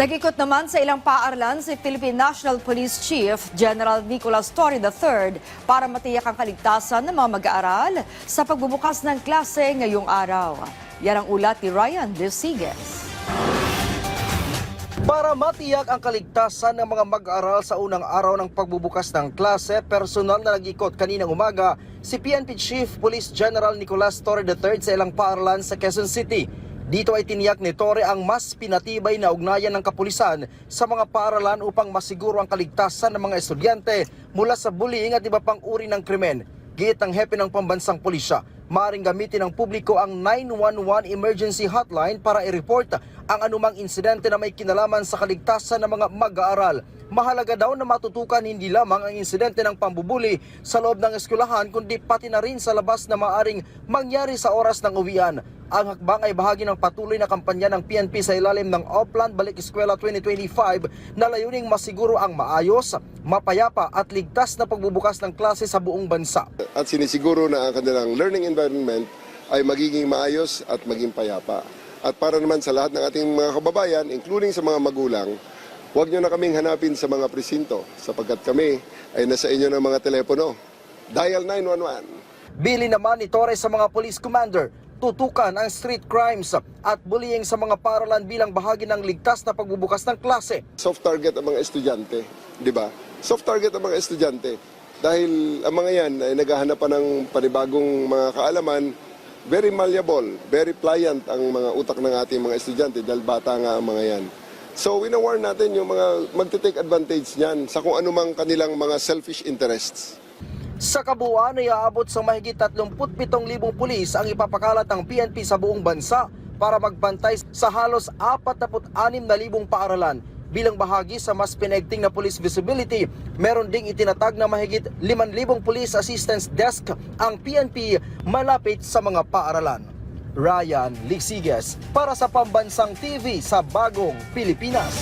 Nag-ikot naman sa ilang paaralan si Philippine National Police Chief General Nicolas Torre III para matiyak ang kaligtasan ng mga mag-aaral sa pagbubukas ng klase ngayong araw. Yan ang ulat ni Ryan Desigues. Para matiyak ang kaligtasan ng mga mag-aaral sa unang araw ng pagbubukas ng klase, personal na nag-ikot kaninang umaga si PNP Chief Police General Nicolas Torre III sa ilang paaralan sa Quezon City. Dito ay tiniyak ni Torre ang mas pinatibay na ugnayan ng kapulisan sa mga paaralan upang masiguro ang kaligtasan ng mga estudyante mula sa bullying at iba pang uri ng krimen. Giit ng hepe ng pambansang pulisya, maaaring gamitin ng publiko ang 911 emergency hotline para i-report ang anumang insidente na may kinalaman sa kaligtasan ng mga mag-aaral. Mahalaga daw na matutukan hindi lamang ang insidente ng pambubuli sa loob ng eskwelahan kundi pati na rin sa labas na maaaring mangyari sa oras ng uwian. Ang hakbang ay bahagi ng patuloy na kampanya ng PNP sa ilalim ng Oplan Balik Eskwela 2025 na layuning masiguro ang maayos, mapayapa at ligtas na pagbubukas ng klase sa buong bansa. At sinisiguro na ang kanilang learning environment ay magiging maayos at maging payapa. At para naman sa lahat ng ating mga kababayan, including sa mga magulang, huwag nyo na kaming hanapin sa mga presinto sapagkat kami ay nasa inyo ng mga telepono. Dial 911. Bili naman ni Torre sa mga police commander, tutukan ang street crimes at bullying sa mga paaralan bilang bahagi ng ligtas na pagbubukas ng klase. Soft target ang mga estudyante, di ba? Soft target ang mga estudyante. Dahil ang mga yan ay naghahanap pa ng panibagong mga kaalaman, very malleable, very pliant ang mga utak ng ating mga estudyante dahil bata nga ang mga yan. So wina-warn natin yung mga magte-take advantage niyan sa kung anumang kanilang mga selfish interests. Sa kabuuan ay aabot sa mahigit 37,000 pulis ang ipapakalat ng PNP sa buong bansa para magbantay sa halos 46,000 paaralan. Bilang bahagi sa mas pinaigting na police visibility, meron ding itinatag na mahigit 5,000 police assistance desk ang PNP malapit sa mga paaralan. Ryan Desigues para sa Pambansang TV sa Bagong Pilipinas.